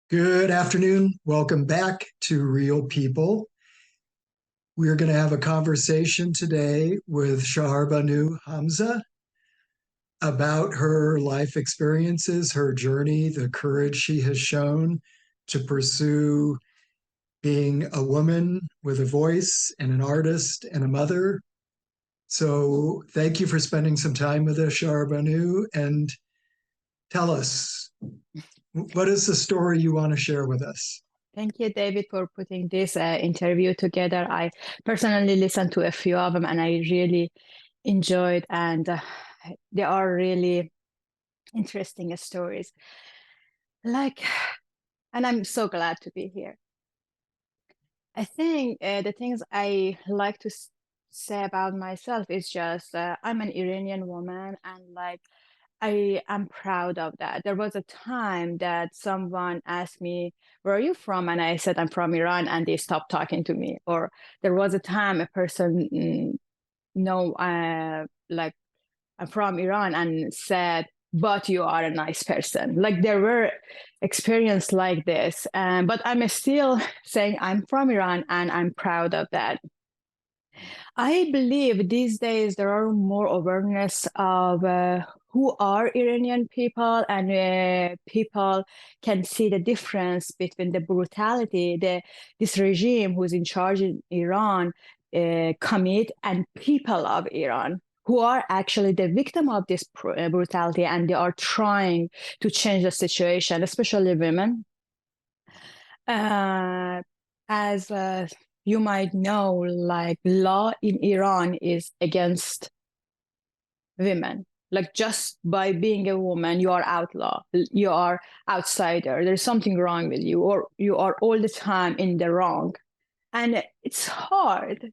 Good afternoon. Welcome back to Real People. We're going to have a conversation today with Shahrbanoo Hamza about her life experiences, her journey, the courage she has shown to pursue being a woman with a voice and an artist and a mother. So, thank you for spending some time with us, Shahrbanoo, and tell us, what is the story you want to share with us? Thank you, David, for putting this interview together. I personally listened to a few of them and I really enjoyed, and they are really interesting stories. Like, and I'm so glad to be here. I think the things I like to say about myself is just I'm an Iranian woman, and like I am proud of that. There was a time that someone asked me, "Where are you from?" And I said, "I'm from Iran," and they stopped talking to me. Or there was a time a person, no, like I'm from Iran, and said, "But you are a nice person." Like there were experiences like this, but I'm still saying I'm from Iran, and I'm proud of that. I believe these days there are more awareness of who are Iranian people, and people can see the difference between the brutality this regime who's in charge in Iran commit, and people of Iran who are actually the victim of this brutality, and they are trying to change the situation, especially women. Uh, as you might know, like law in Iran is against women. Like just by being a woman, you are outlaw, you are outsider. There's something wrong with you, or you are all the time in the wrong. And it's hard,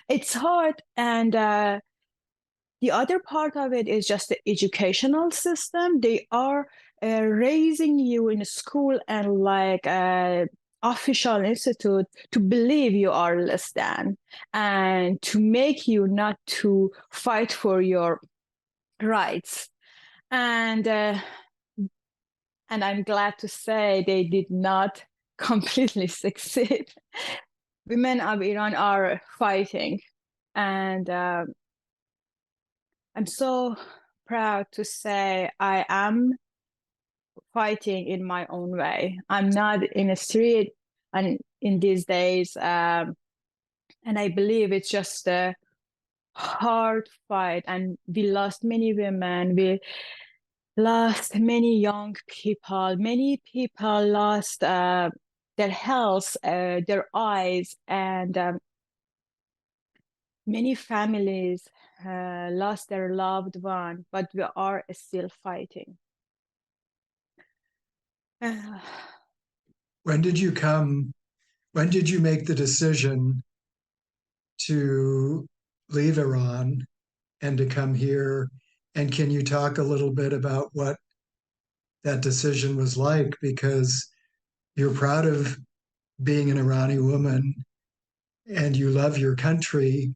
it's hard. And the other part of it is just the educational system. They are raising you in school and like official institute to believe you are less than, and to make you not to fight for your rights. And I'm glad to say they did not completely succeed. Women of Iran are fighting, and I'm so proud to say I am fighting in my own way. I'm not in a street and in these days, and I believe it's just a hard fight. And we lost many women. We lost many young people. Many people lost their health, their eyes, and many families lost their loved one. But we are still fighting. When did you come? When did you make the decision to leave Iran and to come here? And can you talk a little bit about what that decision was like? Because you're proud of being an Irani woman and you love your country.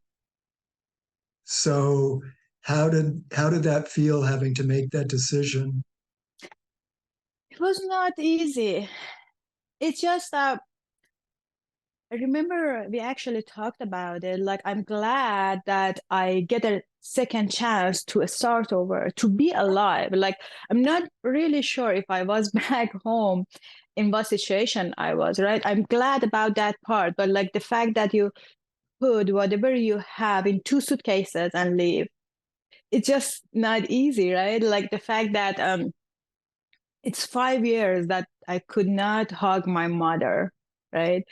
So how did that feel having to make that decision? It was not easy. It's just I remember we actually talked about it. Like, I'm glad that I get a second chance to start over, to be alive. Like, I'm not really sure if I was back home in what situation I was, right? I'm glad about that part. But like the fact that you put whatever you have in two suitcases and leave, it's just not easy, right? Like the fact that it's 5 years that I could not hug my mother, right?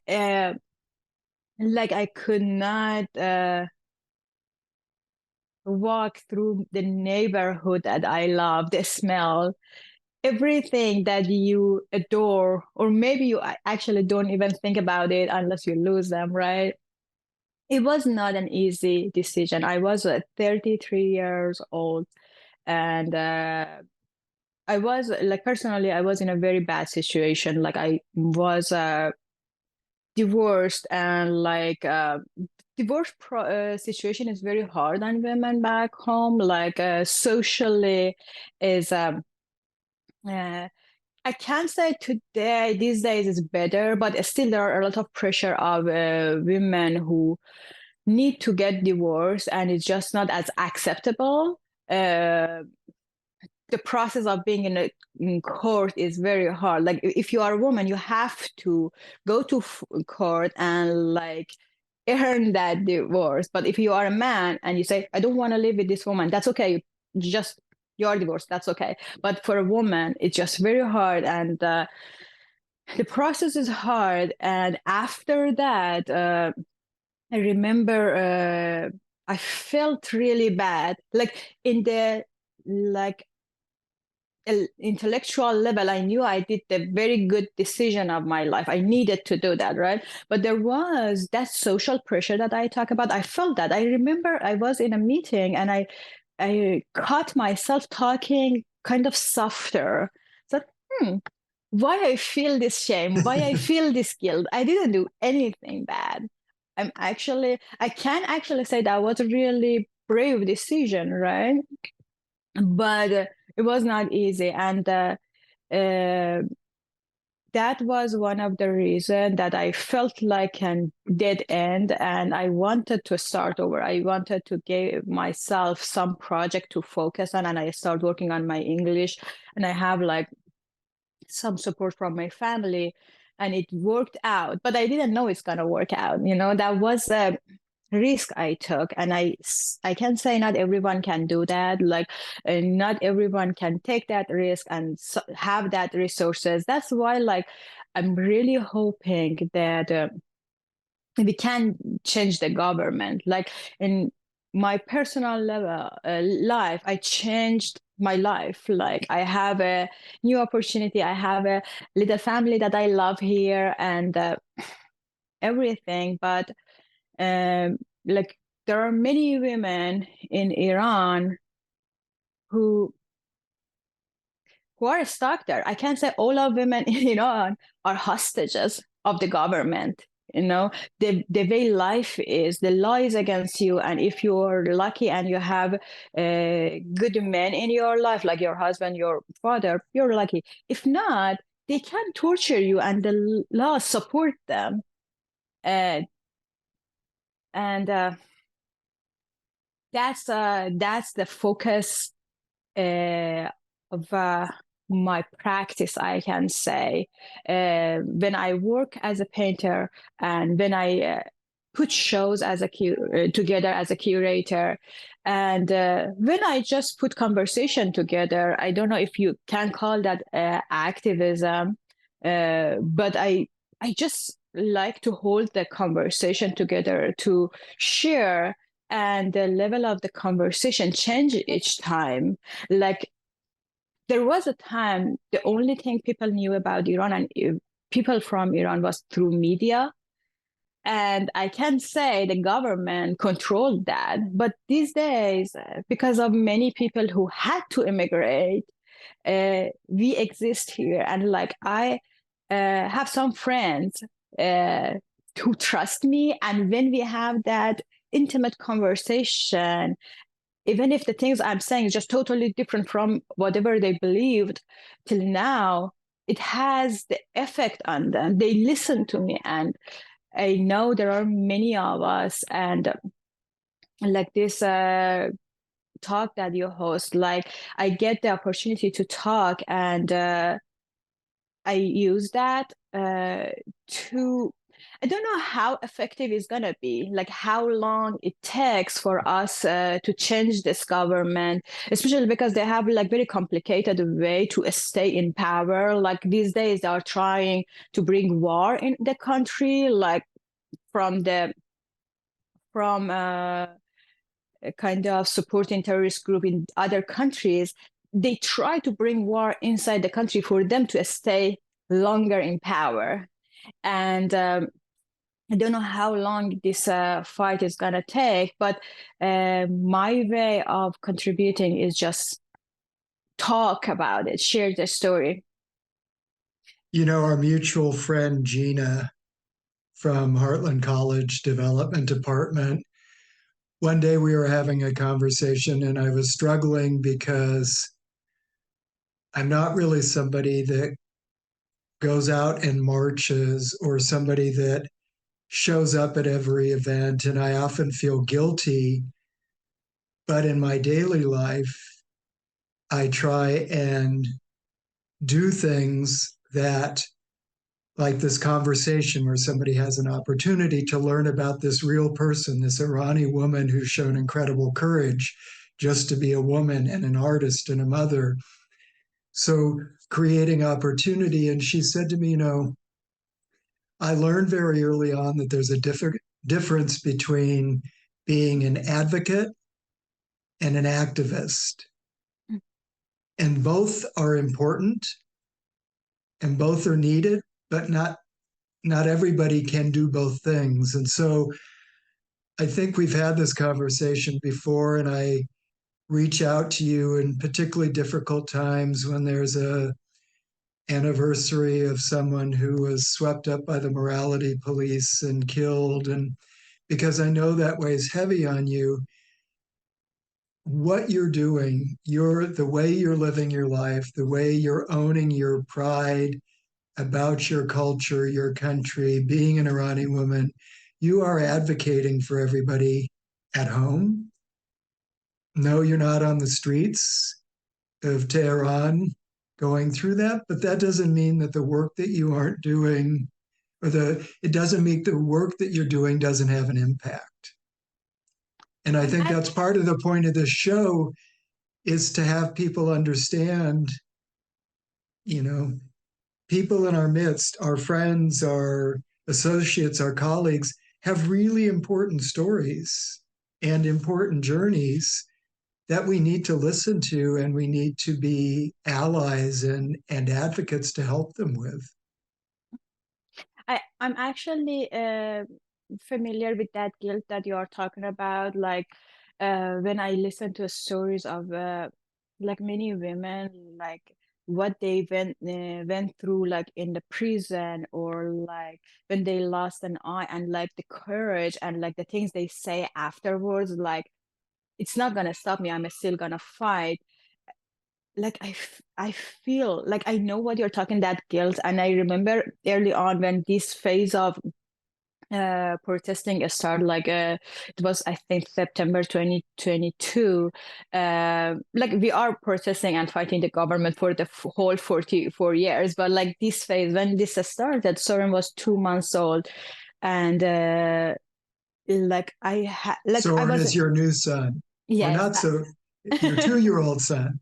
Uh, like I could not walk through the neighborhood that I love, the smell, everything that you adore, or maybe you actually don't even think about it unless you lose them, right? It was not an easy decision. I was 33 years old, and I was like personally, I was in a very bad situation. Like I was divorced, and like situation is very hard on women back home. Like socially is uh, I can't say today, these days is better, but still there are a lot of pressure of women who need to get divorced, and it's just not as acceptable. Uh, the process of being in court is very hard. Like if you are a woman, you have to go to court and like earn that divorce. But if you are a man and you say, I don't want to live with this woman, that's okay. You just you're divorced. That's okay. But for a woman, it's just very hard, and the process is hard. And after that, I remember I felt really bad, like in the like intellectual level. I knew I did the very good decision of my life. I needed to do that, right? But there was that social pressure that I talk about. I felt that. I remember I was in a meeting and I caught myself talking kind of softer. So, why I feel this shame? Why I feel this guilt? I didn't do anything bad. I can actually say that was a really brave decision, right? But it was not easy, and uh, that was one of the reasons that I felt like a dead end, and I wanted to start over. I wanted to give myself some project to focus on, and I started working on my English, and I have like some support from my family, and it worked out. But I didn't know it's gonna work out. That was a risk I took, and I can say not everyone can do that. Like, not everyone can take that risk and have that resources. That's why, like, I'm really hoping that we can change the government. Like in my personal level, life, I changed my life. Like I have a new opportunity. I have a little family that I love here, and everything. But like there are many women in Iran who are stuck there. I can't say all of women in Iran are hostages of the government. The way life is, the law is against you, and if you're lucky and you have good men in your life, like your husband, your father, you're lucky. If not, they can torture you, and the law support them. Uh, and that's the focus of my practice, I can say. When I work as a painter, and when I put shows together as a curator, and when I just put conversation together, I don't know if you can call that activism, but I just like to hold the conversation together to share, and the level of the conversation change each time. Like there was a time the only thing people knew about Iran and people from Iran was through media. And I can say the government controlled that. But these days, because of many people who had to immigrate, we exist here. And like I have some friends uh, who trust me. And when we have that intimate conversation, even if the things I'm saying is just totally different from whatever they believed till now, it has the effect on them. They listen to me, and I know there are many of us, and like this talk that you host, like I get the opportunity to talk, and I use that to, I don't know how effective it's going to be, like how long it takes for us to change this government, especially because they have like very complicated way to stay in power. Like these days they are trying to bring war in the country, like from the from kind of supporting terrorist group in other countries. They try to bring war inside the country for them to stay longer in power. And I don't know how long this fight is going to take, but my way of contributing is just talk about it, share the story. Our mutual friend Gina from Heartland College Development Department, one day we were having a conversation and I was struggling because I'm not really somebody that goes out and marches, or somebody that shows up at every event. And I often feel guilty, but in my daily life, I try and do things that, like this conversation where somebody has an opportunity to learn about this real person, this Irani woman who's shown incredible courage just to be a woman and an artist and a mother. So creating opportunity. And she said to me, I learned very early on that there's a difference between being an advocate and an activist. And both are important and both are needed, but not everybody can do both things. And so I think we've had this conversation before, and I reach out to you in particularly difficult times when there's a anniversary of someone who was swept up by the morality police and killed. And because I know that weighs heavy on you, what you're doing, the way you're living your life, the way you're owning your pride about your culture, your country, being an Iranian woman, you are advocating for everybody at home. No, you're not on the streets of Tehran going through that, but that doesn't mean that the work that you aren't doing, it doesn't mean the work that you're doing doesn't have an impact. And I I'm think act- that's part of the point of this show, is to have people understand, you know, people in our midst, our friends, our associates, our colleagues, have really important stories and important journeys that we need to listen to, and we need to be allies and advocates to help them with. I'm actually familiar with that guilt that you are talking about. Like when I listen to stories of like many women, like what they went through, like in the prison, or like when they lost an eye, and like the courage and like the things they say afterwards, like it's not gonna stop me. I'm still gonna fight. Like I feel like I know what you're talking, that guilt. And I remember early on when this phase of protesting started, like it was, I think, September 2022. Like we are protesting and fighting the government for the whole 44 years, but like this phase when this started, Soren was 2 months old. And like I Soren was, is your new son, or yes. not so, your 2-year-old son.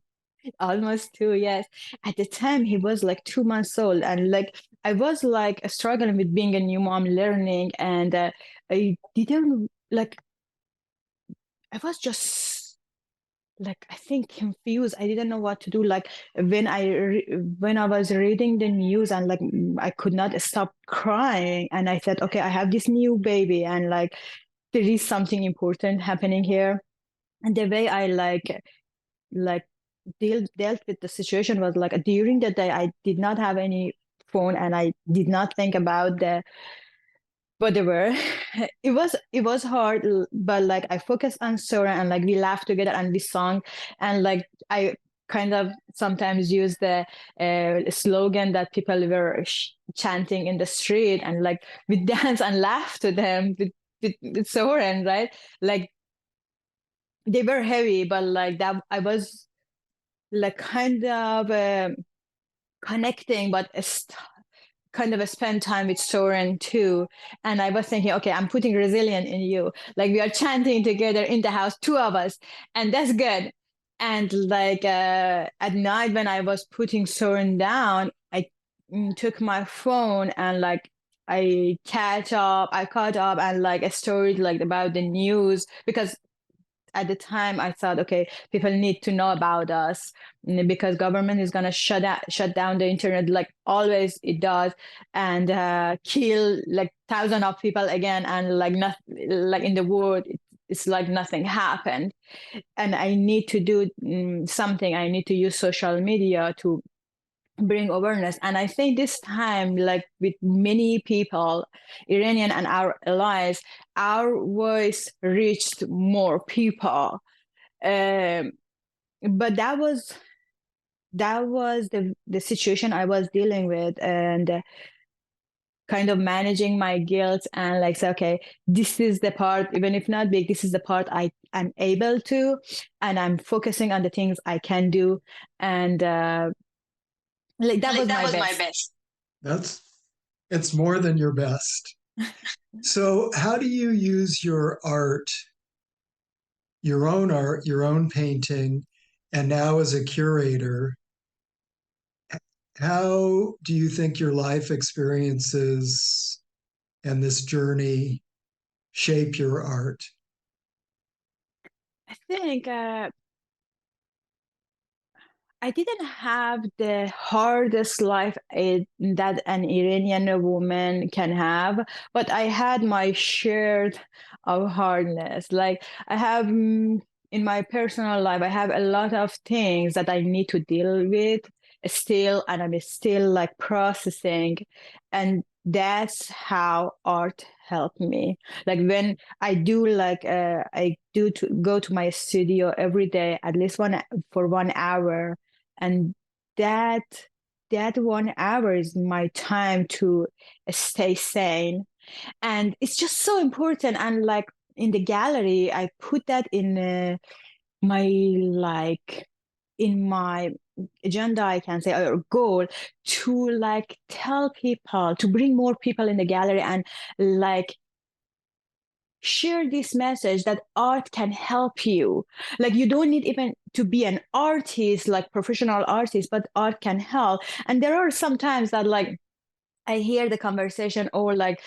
Almost two, yes. At the time, he was like 2 months old, and like I was like struggling with being a new mom, learning, and I didn't like. I was just like, I think, confused. I didn't know what to do. Like when I was reading the news, and like I could not stop crying, and I said, okay, I have this new baby, and like there is something important happening here. And the way I like dealt with the situation was like during the day I did not have any phone, and I did not think about the whatever. It was hard, but like I focused on Sora, and like we laughed together and we sung, and like I kind of sometimes use the slogan that people were chanting in the street, and like we dance and laugh to them with Soren, right? Like they were heavy, but like that I was like kind of connecting, but kind of spend time with Soren too. And I was thinking, okay, I'm putting resilience in you. Like we are chanting together in the house, two of us, and that's good. And like at night when I was putting Soren down, I took my phone and like I caught up and like a story like about the news, because at the time I thought, okay, people need to know about us, because government is going to shut down the internet like always it does, and kill like thousands of people again, and like not like in the world it's like nothing happened. And I need to do something. I need to use social media to bring awareness. And I think this time, like with many people, Iranian and our allies, our voice reached more people. um, but that was that was the situation I was dealing with, and kind of managing my guilt and like say, okay, this is the part, even if not big, this is the part I am able to, and I'm focusing on the things I can do, and like that was my best. That's it's more than your best. So, how do you use your art, your own painting, and now as a curator, how do you think your life experiences and this journey shape your art? I think I didn't have the hardest life that an Iranian woman can have, but I had my share of hardness. Like I have in my personal life, I have a lot of things that I need to deal with still, and I'm still like processing. And that's how art helped me. Like when I do to go to my studio every day, at least for 1 hour, and that that 1 hour is my time to stay sane, and it's just so important. And like in the gallery I put that in my like in my agenda, I can say, or goal, to like tell people, to bring more people in the gallery and like share this message that art can help you. Like you don't need even to be an artist, like professional artist, but art can help. And there are some times that like I hear the conversation, or like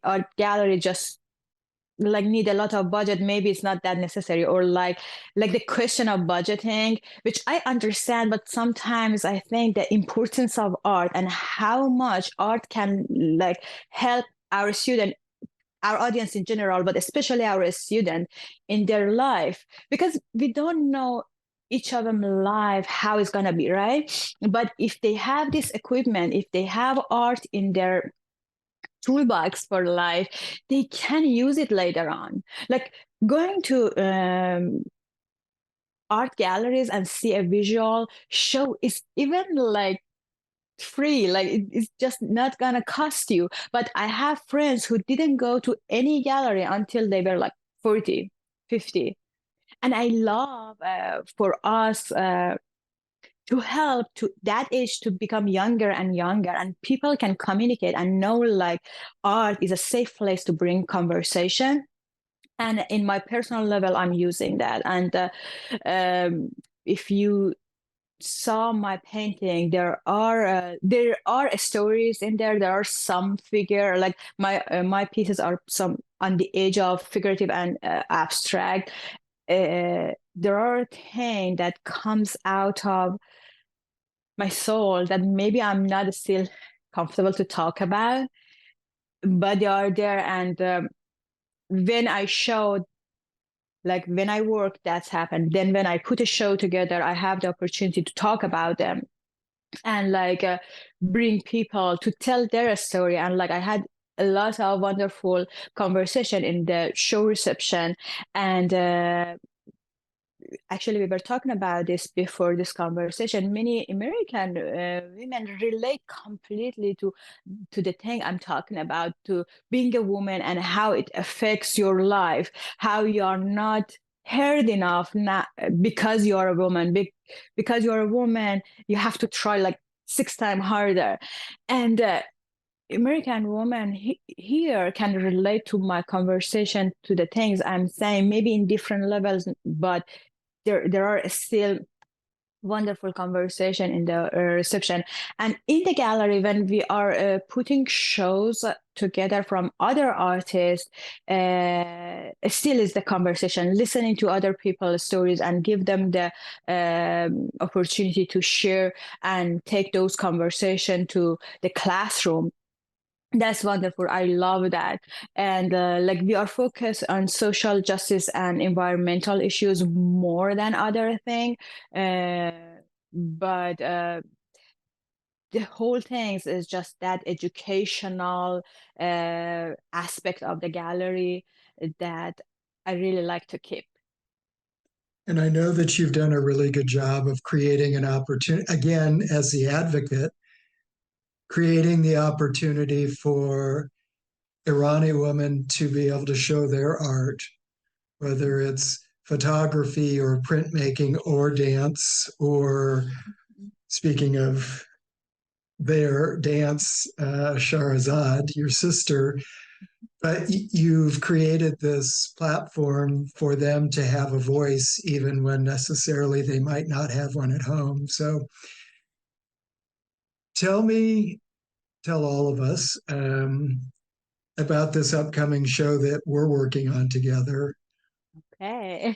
art gallery just like need a lot of budget, maybe it's not that necessary, or like the question of budgeting, which I understand, but sometimes I think the importance of art and how much art can like help our student, our audience in general, but especially our student in their life, because we don't know each of them life how it's gonna be, right? But if they have this equipment, if they have art in their toolbox for life, they can use it later on. Like going to art galleries and see a visual show is even like free, like it's just not gonna cost you. But I have friends who didn't go to any gallery until they were like 40, 50. And I love for us to help to that age to become younger and younger, and people can communicate and know like art is a safe place to bring conversation. And in my personal level I'm using that. And if you saw my painting, there are stories in there. There are some figure, like my pieces are some on the edge of figurative and abstract. There are things that comes out of my soul that maybe I'm not still comfortable to talk about, but they are there. And when I showed, like when I work, that's happened. Then when I put a show together, I have the opportunity to talk about them and like bring people to tell their story. And like I had a lot of wonderful conversation in the show reception. And actually we were talking about this before this conversation. Many American women relate completely to the thing I'm talking about, to being a woman and how it affects your life, how you are not heard enough, not because you are a woman. Because you're a woman, you have to try like 6 times harder. And American woman here can relate to my conversation, to the things I'm saying, maybe in different levels, but there are still wonderful conversation in the reception. And in the gallery, when we are putting shows together from other artists, still is the conversation, listening to other people's stories and give them the opportunity to share and take those conversation to the classroom. That's wonderful. I love that. And like we are focused on social justice and environmental issues more than other thing. Uh, but the whole thing is just that educational aspect of the gallery that I really like to keep. And I know that you've done a really good job of creating an opportunity, again, as the advocate, creating the opportunity for Irani women to be able to show their art, whether it's photography or printmaking or dance, or speaking of their dance, Shahrazad, your sister, but you've created this platform for them to have a voice, even when necessarily they might not have one at home. So tell me, tell all of us about this upcoming show that we're working on together. Okay.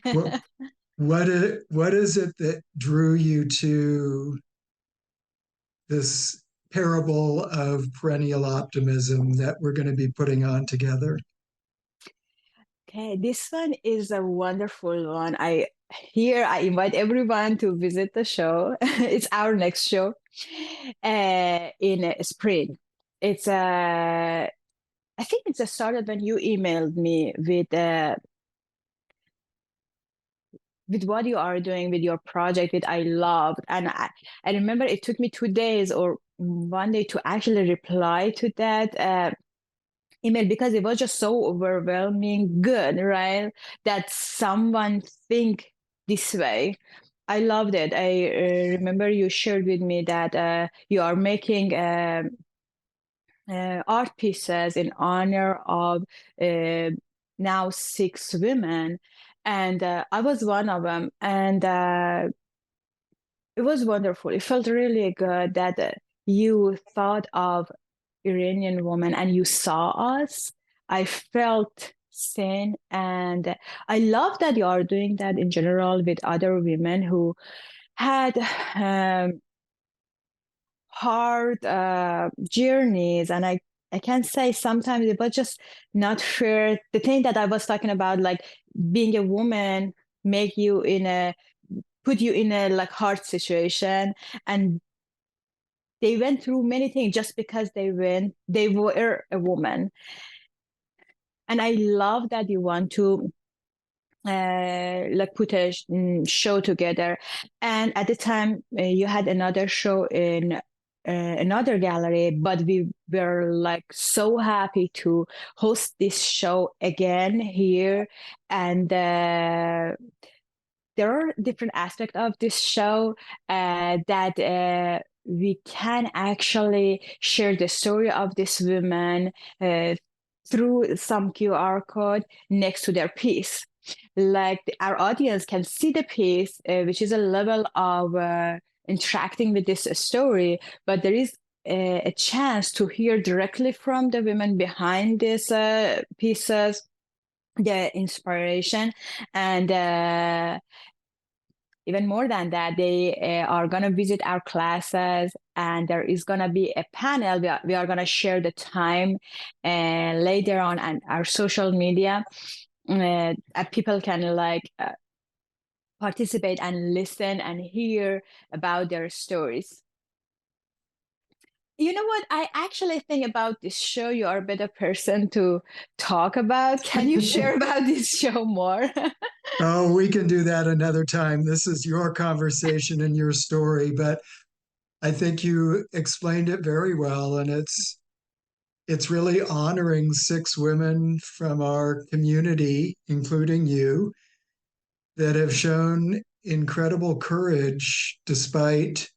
What what is it that drew you to this parable of perennial optimism that we're going to be putting on together? Okay, this one is a wonderful one. I invite everyone to visit the show. It's our next show in spring. It's I think it's started when you emailed me with what you are doing with your project that I loved. And I remember it took me 2 days or one day to actually reply to that email because it was just so overwhelming good, right? That someone think this way. I loved it. I remember you shared with me that you are making art pieces in honor of uh, now 6 women, and I was one of them, and it was wonderful. It felt really good that you thought of Iranian woman and you saw us. I felt seen, and I love that you are doing that in general with other women who had hard journeys. And I can say sometimes it was just not fair. The thing that I was talking about, like being a woman, make you in a put you in a like hard situation, and they went through many things just because they were a woman. And I love that you want to like put a show together. And at the time, you had another show in another gallery, but we were like so happy to host this show again here. And there are different aspects of this show that we can actually share the story of this woman uh, through some QR code next to their piece. Like our audience can see the piece, which is a level of interacting with this story, but there is a chance to hear directly from the women behind these pieces, the inspiration, and even more than that, they are going to visit our classes, and there is going to be a panel. We are going to share the time later on our social media. People can like participate and listen and hear about their stories. You know what? I actually think about this show. You are a better person to talk about. Can you share about this show more? Oh, we can do that another time. This is your conversation and your story, but I think you explained it very well, and it's really honoring 6 women from our community, including you, that have shown incredible courage despite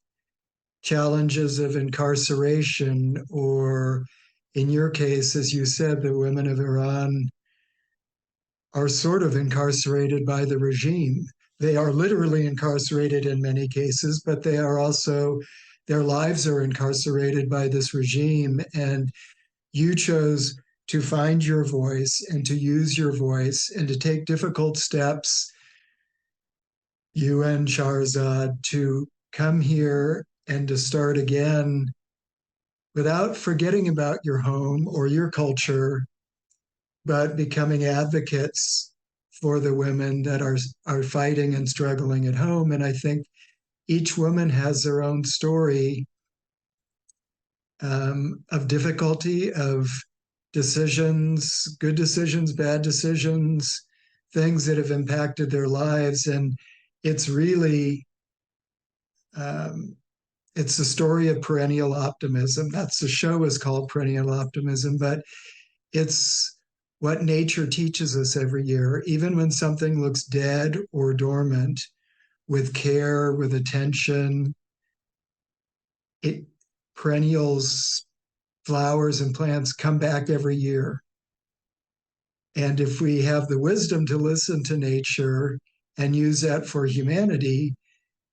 challenges of incarceration, or in your case, as you said, the women of Iran are sort of incarcerated by the regime. They are literally incarcerated in many cases, but they are also, their lives are incarcerated by this regime. And you chose to find your voice and to use your voice and to take difficult steps, you and Shahrazad, to come here and to start again without forgetting about your home or your culture, but becoming advocates for the women that are fighting and struggling at home. And I think each woman has their own story of difficulty, of decisions, good decisions, bad decisions, things that have impacted their lives. And it's really um, it's the story of perennial optimism. That's the show is called Perennial Optimism, but it's what nature teaches us every year, even when something looks dead or dormant, with care, with attention, it perennials, flowers and plants come back every year. And if we have the wisdom to listen to nature and use that for humanity,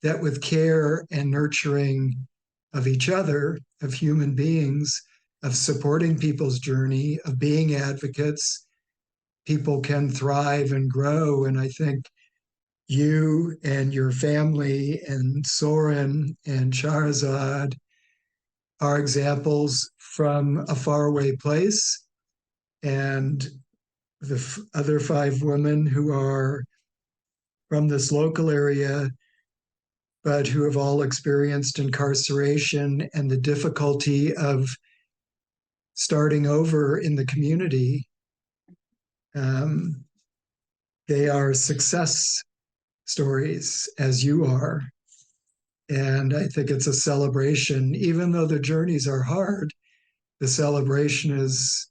that with care and nurturing of each other, of human beings, of supporting people's journey, of being advocates, people can thrive and grow. And I think you and your family and Soren and Shahrazad are examples from a faraway place. And the other five women who are from this local area, but who have all experienced incarceration and the difficulty of starting over in the community. Um, they are success stories, as you are. And I think it's a celebration. Even though the journeys are hard, the celebration is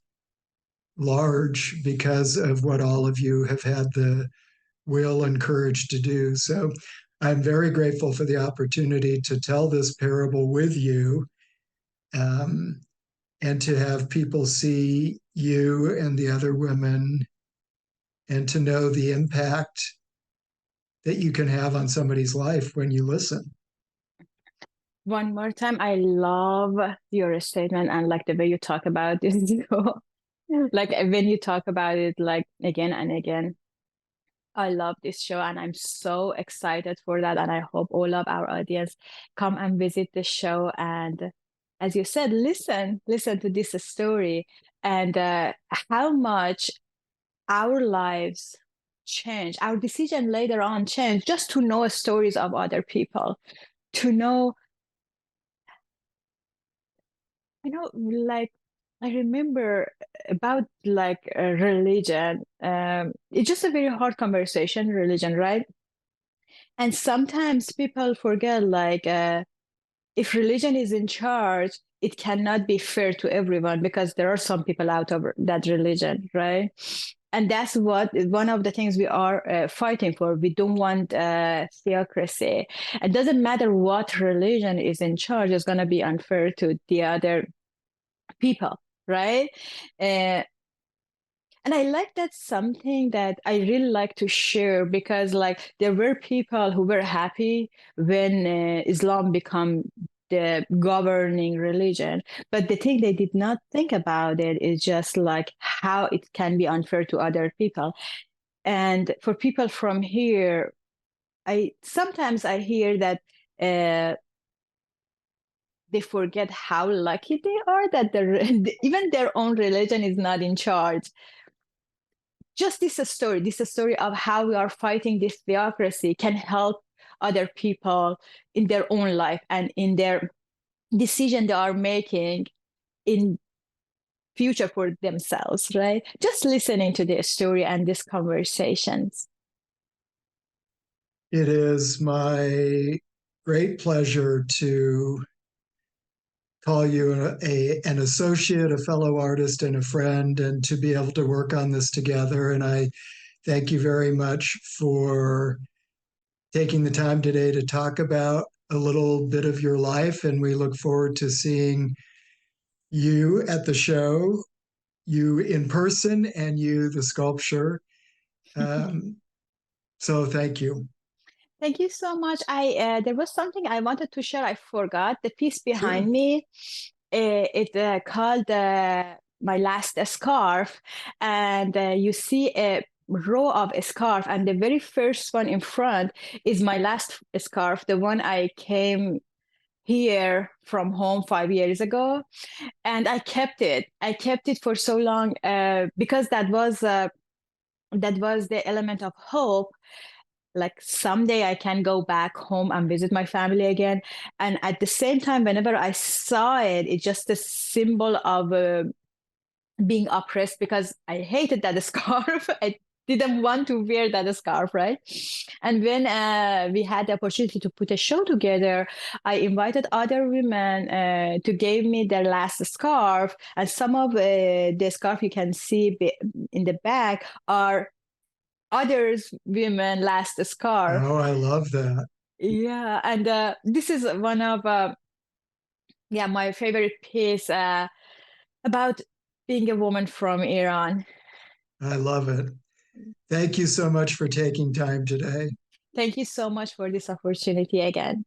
large because of what all of you have had the will and courage to do. So I'm very grateful for the opportunity to tell this parable with you, um, and to have people see you and the other women and to know the impact that you can have on somebody's life when you listen. One more time, I love your statement and like the way you talk about this. Like when you talk about it like again and again. I love this show and I'm so excited for that. And I hope all of our audience come and visit the show. And as you said, listen to this story and how much our lives change, our decision later on change just to know stories of other people, to know, like I remember about like religion. It's just a very hard conversation, religion, right? And sometimes people forget, like, if religion is in charge, it cannot be fair to everyone because there are some people out of that religion, right? And that's what one of the things we are fighting for. We don't want theocracy. It doesn't matter what religion is in charge; it's going to be unfair to the other people, right? Uh, and I like that's something that I really like to share because like there were people who were happy when Islam become the governing religion, but the thing they did not think about it is just like how it can be unfair to other people. And for people from here, I sometimes I hear that uh, they forget how lucky they are that even their own religion is not in charge. Just this a story of how we are fighting this theocracy can help other people in their own life and in their decision they are making in future for themselves, right? Just listening to this story and these conversations. It is my great pleasure to call you an associate, a fellow artist, and a friend, and to be able to work on this together. And I thank you very much for taking the time today to talk about a little bit of your life. And we look forward to seeing you at the show, you in person, and you, the sculpture. Um, so thank you. Thank you so much. I there was something I wanted to share. I forgot the piece behind Sure. me. It called My Last Scarf, and you see a row of a scarf, and the very first one in front is my last scarf, the one I came here from home 5 years ago, and I kept it. I kept it for so long because that was the element of hope, like someday I can go back home and visit my family again. And at the same time, whenever I saw it, it's just a symbol of being oppressed because I hated that scarf. didn't want to wear that scarf, right? And when we had the opportunity to put a show together, I invited other women to give me their last scarf, and some of the scarf you can see in the back are others women last scarf. Oh, I love that. Yeah, and this is one of yeah, my favorite piece about being a woman from Iran. I love it. Thank you so much for taking time today. Thank you so much for this opportunity again.